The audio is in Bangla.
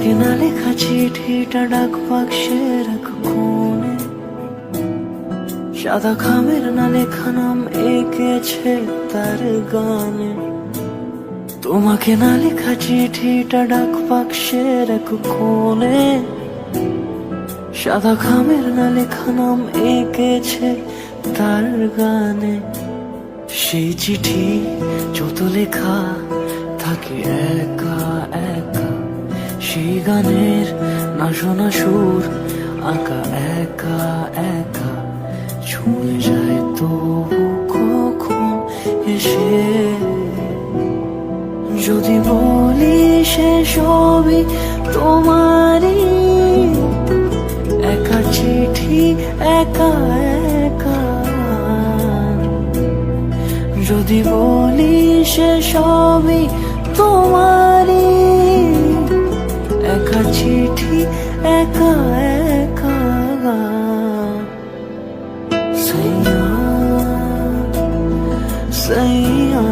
তোমাকে না লেখা চিঠিটা ডাক বাক্সে রাখো কোণে, সাদা খামের না লেখা নাম এঁকেছে তার গানে। তোমাকে না লেখা চিঠিটা ডাক বাক্সে রাখো কোণে, সাদা খামের না লেখা নাম এঁকেছে তার গানে। সেই চিঠি যত লেখা থাকে একা একা, সেই গানের না শোনা সুর আঁকা একা একা, ছুঁয়ে যায় তবু কখন এসে। যদি বলি সে সবই তোমারই, একা চিঠি একা একা। যদি বলি সে সবই তোমারই, একা চিঠি একা একা। সাইয়া সাইয়া